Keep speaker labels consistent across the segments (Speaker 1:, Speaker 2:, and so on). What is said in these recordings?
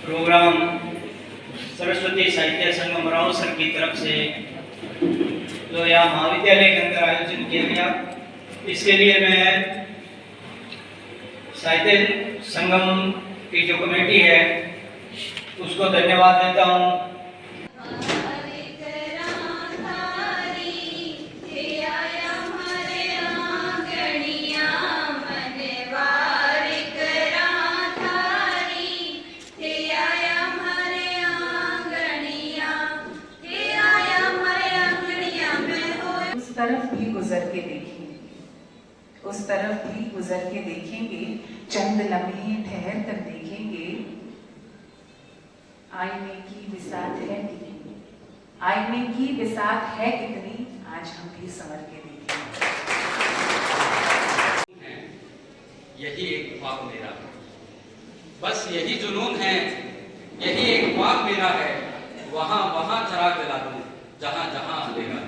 Speaker 1: Programme Saraswati साहित्य संगम रावसर की तरफ से जो यहाँ महाविद्यालय के अंदर आयोजन किया गया, इसके लिए मैं साहित्य संगम की जो कमेटी है उसको धन्यवाद देता हूँ।
Speaker 2: तरफ भी गुजर के देखेंगे, उस तरफ भी गुजर के देखेंगे, चंद लम्हे ठहर कर देखेंगे। आईने की बिसात है कितनी, आईने की बिसात है कितनी, आज हम भी संवर के देखेंगे।
Speaker 3: यही एक ख्वाब मेरा, बस यही जुनून है, यही एक ख्वाब मेरा है, वहां वहां चराग जला दूं जहां जहां अंधेरा है।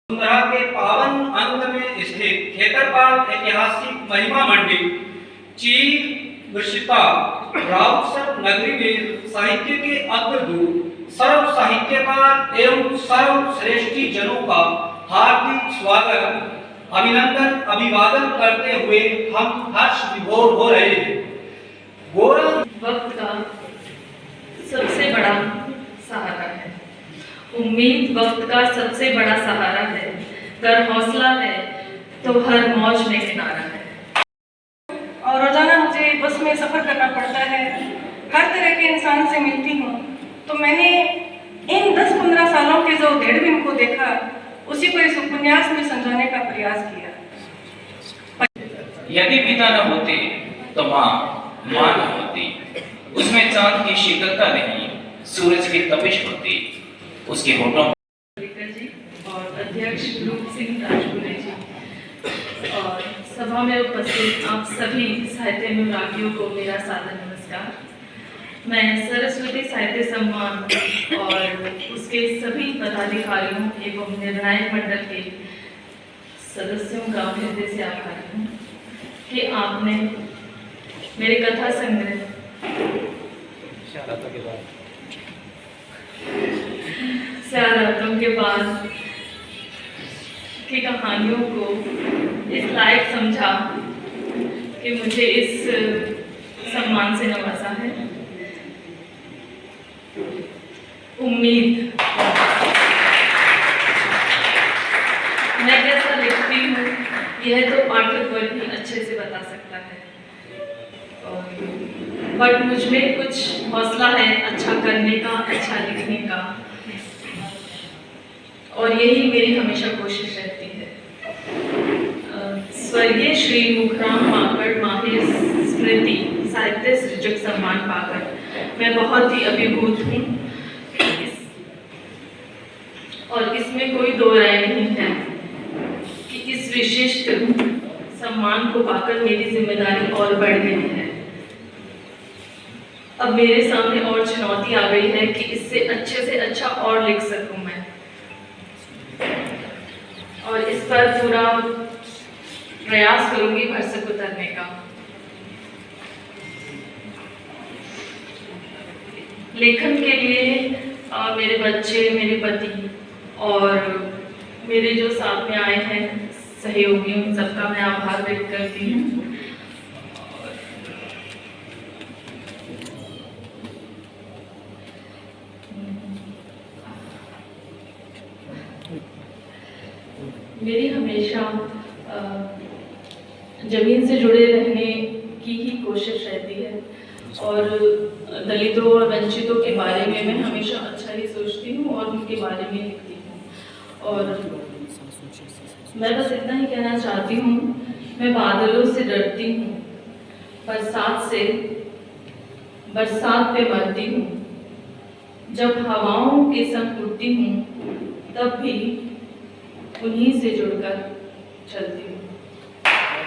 Speaker 1: वसुंधरा के पावन अंग में स्थित खेतरपाल ऐतिहासिक महिमा मंडित चीर वृषिता रावसर नगरी में साहित्य के अग्रदूत सर्व साहित्यकार एवं सर्व श्रेष्ठी जनों का हार्दिक स्वागत अभिनंदन अभिवादन करते हुए हम हर्ष विभोर हो रहे हैं।
Speaker 4: वक्त का सबसे बड़ा सहारा है, उम्मीद वक्त का सबसे बड़ा सहारा है, अगर हौसला है तो हर मौज में किनारा है।
Speaker 5: और रोजाना मुझे बस में सफर करना पड़ता है, हर तरह के इंसान से मिलती हूँ, तो मैंने इन 10-15 सालों के जो डेढ़ को देखा, उसी को इस उपन्यास में समझाने का प्रयास किया।
Speaker 6: यदि पिता न होते तो माँ न होती, उसमें चांद की शीतलता नहीं, सूरज की तपिश होती, उसके होठों
Speaker 4: जी और अध्यक्ष रूप सिंह राजपुरे जी और सभा में उपस्थित आप सभी साहित्य अनुरागियों को मेरा सादर नमस्कार। मैं सरस्वती साहित्य सम्मान और उसके सभी पदाधिकारियों एवं निर्णायक मंडल के सदस्यों का हृदय से आभारी हूँ कि आपने मेरे कथा संग्रह स्यारातों के बाद की कहानियों को इस लायक समझा कि मुझे इस सम्मान से नवाजा है। उम्मीद मैं कैसा लिखती हूँ यह तो पाठक वर्ग ही अच्छे से बता सकता है, बट मुझ में कुछ हौसला है अच्छा करने का, अच्छा लिखने का, और यही मेरी हमेशा कोशिश रहती है। स्वर्गीय श्री मुखराम माकड़ माहिर स्मृति साहित्य सृजक सम्मान पाकर मैं बहुत ही अभिभूत हूँ और इसमें कोई दो राय नहीं है कि इस विशिष्ट सम्मान को पाकर मेरी जिम्मेदारी और बढ़ गई है। अब मेरे सामने और चुनौती आ गई है कि इससे अच्छे से अच्छा और लिख सकूं मैं, और इस पर पूरा प्रयास करूंगी भरसक उतरने का। लेखन के लिए मेरे बच्चे, मेरे पति और मेरे जो साथ में आए हैं सहयोगी, उन सबका मैं आभार व्यक्त करती हूँ। मेरी हमेशा ज़मीन से जुड़े रहने की ही कोशिश रहती है और दलितों और वंचितों के बारे में मैं हमेशा अच्छा ही सोचती हूँ और उनके बारे में लिखती हूँ। और मैं बस इतना ही कहना चाहती हूँ, मैं बादलों से डरती हूँ, बरसात पे मरती हूँ, जब हवाओं के संग उड़ती हूँ तब भी उन्हीं से जुड़कर चलती हूँ।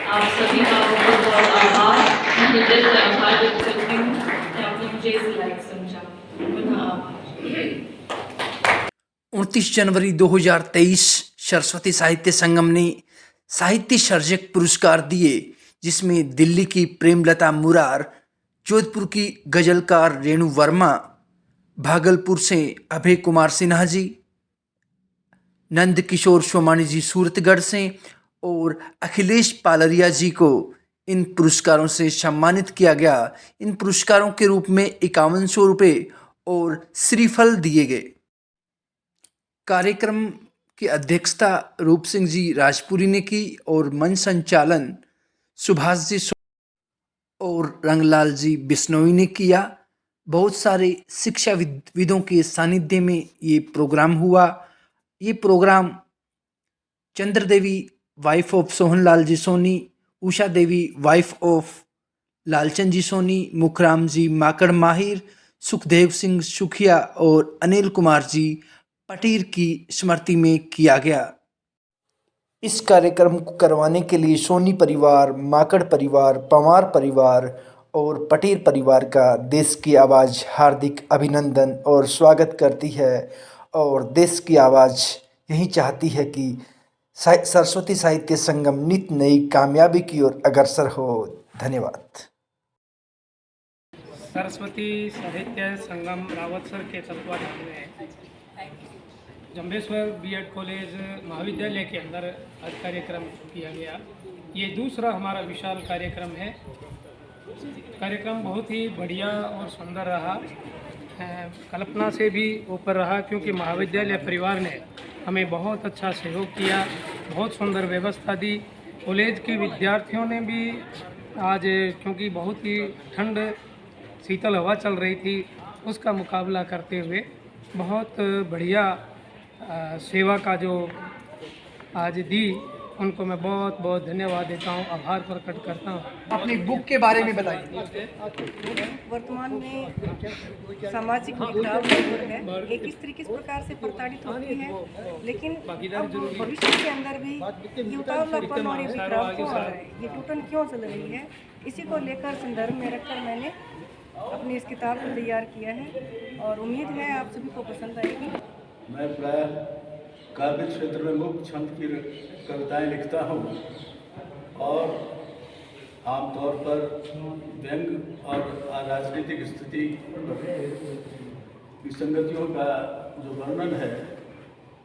Speaker 4: आप सभी का बहुत बहुत आभार, मैं हृदय से आभार व्यक्त करती हूँ कि आपने मुझे इस लायक समझा। पुनः आभार।
Speaker 7: 29 जनवरी 2023 सरस्वती साहित्य संगम ने साहित्य सर्जक पुरस्कार दिए, जिसमें दिल्ली की प्रेमलता मुरार, जोधपुर की गजलकार रेणु वर्मा, भागलपुर से अभय कुमार सिन्हा जी, नंद किशोर सोमानी जी सूरतगढ़ से और अखिलेश पालरिया जी को इन पुरस्कारों से सम्मानित किया गया। इन पुरस्कारों के रूप में 5100 रुपये और श्रीफल दिए गए। कार्यक्रम की अध्यक्षता रूप सिंह जी राजपुरी ने की और मंच संचालन सुभाष जी और रंगलाल जी बिश्नोई ने किया। बहुत सारे शिक्षाविदों के सानिध्य में ये प्रोग्राम हुआ। ये programme Chandra Devi wife of Sohanlal ji Soni, Usha Devi wife of Lalchand ji Soni, Mukhram ji Makad माहिर, सुखदेव सिंह सुखिया और अनिल कुमार जी पटीर की स्मृति में किया गया। इस कार्यक्रम को करवाने के लिए सोनी परिवार, माकड़ परिवार, पवार परिवार और पटेल परिवार का देश की आवाज़ हार्दिक अभिनंदन और स्वागत करती है। और देश की आवाज़ यही चाहती है कि सरस्वती साहित्य संगम नित नई कामयाबी की ओर अग्रसर हो। धन्यवाद।
Speaker 8: सरस्वती साहित्य संगम रावतसर के तत्वाधान में जंबेश्वर बीएड कॉलेज महाविद्यालय के अंदर आज कार्यक्रम किया गया। ये दूसरा हमारा विशाल कार्यक्रम है। कार्यक्रम बहुत ही बढ़िया और सुंदर रहा, कल्पना से भी ऊपर रहा, क्योंकि महाविद्यालय परिवार ने हमें बहुत अच्छा सहयोग किया, बहुत सुंदर व्यवस्था दी। कॉलेज के विद्यार्थियों ने भी आज, क्योंकि बहुत ही ठंड शीतल हवा चल रही थी, उसका मुकाबला करते हुए बहुत बढ़िया सेवा का जो आज दी, उनको मैं बहुत बहुत धन्यवाद देता हूँ, आभार प्रकट करता हूँ।
Speaker 9: अपनी बुक के बारे में बताइए।
Speaker 5: वर्तमान में सामाजिक बिखराव जो है एक स्त्री किस प्रकार से प्रताड़ित होती है, लेकिन अब भविष्य के अंदर भी ये उतावलापन और ये बिखराव क्यों आ रहा है, ये टूटन क्यों चल रही है, इसी को लेकर संदर्भ में रखकर मैंने अपनी इस किताब को तैयार किया है और उम्मीद है आप सभी को पसंद आएगी।
Speaker 10: मैं प्राय काव्य क्षेत्र में मुक्त छंद की कविताएं लिखता हूँ और आमतौर पर व्यंग और राजनीतिक स्थिति विसंगतियों का जो वर्णन है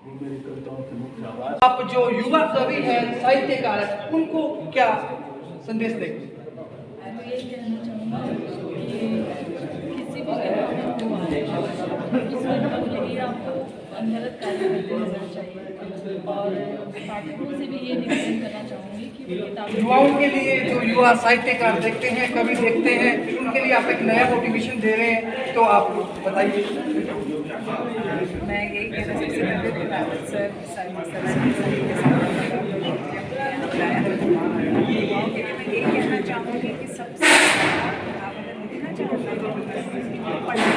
Speaker 10: वो मेरी कविताओं की मुख्य आवाज़।
Speaker 9: आप जो युवा कवि हैं, साहित्यकार हैं, उनको क्या संदेश देंगे?
Speaker 4: मैं ये कहना चाहूँगा कि किसी भी इसमें आपको गलत कार्य करते रहना चाहिए और पाठकों से भी ये निवेदन करना चाहूँगी कि किताबें
Speaker 9: युवाओं के लिए, जो युवा साहित्यकार देखते हैं, कवि देखते हैं, उनके लिए आप एक नया मोटिवेशन दे रहे हैं, तो आप बताइए।
Speaker 2: मैं यही कहना सबसे पहले रावत सर युवाओं के लिए मैं यही कहना चाहूँगी कि सबसे आप अगर लिखना चाहते हैं पढ़ना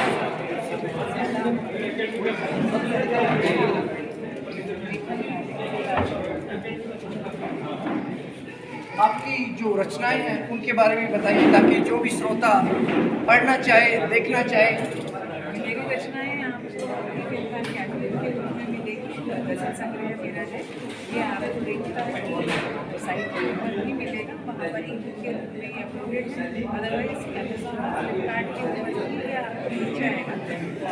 Speaker 9: आपकी जो रचनाएं हैं उनके बारे में बताइए, ताकि जो भी श्रोता पढ़ना चाहे, देखना चाहे।
Speaker 2: मेरी रचनाएं आपको फिल्म कैटेगरी के रूप में मिलेगी। गजल संग्रह मेरा है, ये आपको देखता है साइट पर भी मिलेगा, वहाँ पर ई बुक के रूप में ये अपलोडेड है। अदरवाइज अमेज़ॉन और फ्लिपकार्ट के ऊपर भी ये आपको मिल जाएगा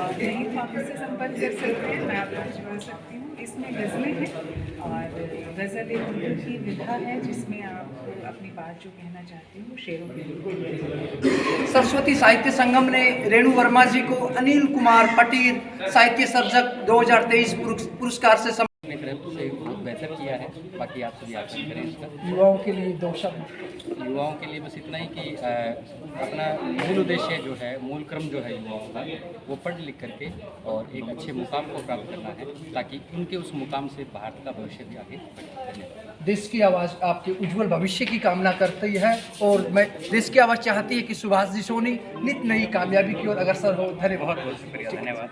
Speaker 2: और यहीं तो आप इससे संपर्क कर सकते हैं, मैं आपको जोड़ सकती हूँ। इसमें गज़लें हैं और गज़ल एक उनकी विधा है जिसमें आप अपनी बात जो कहना चाहते हो शेरों के रूप।
Speaker 9: सरस्वती साहित्य संगम ने रेणु वर्मा जी को अनिल कुमार पटीर साहित्य सर्जक 2023 पुरस्कार से
Speaker 3: अपने तरफ से बहुत बेहतर किया है। बाकी आप सभी आचरण करें इसका।
Speaker 9: युवाओं के लिए 2 शब्द।
Speaker 3: युवाओं के लिए बस इतना ही कि अपना मूल उद्देश्य जो है, मूल क्रम जो है युवाओं का, वो पढ़ लिख करके और एक अच्छे मुकाम को प्राप्त करना है, ताकि उनके उस मुकाम से भारत का भविष्य भी आगे बढ़े।
Speaker 9: देश की आवाज़ आपके उज्जवल भविष्य की कामना करती है और मैं देश की आवाज़ चाहती है कि सुभाष जी सोनी नित नई कामयाबी की ओर अग्रसर हो। धन्यवाद।
Speaker 3: बहुत शुक्रिया, धन्यवाद।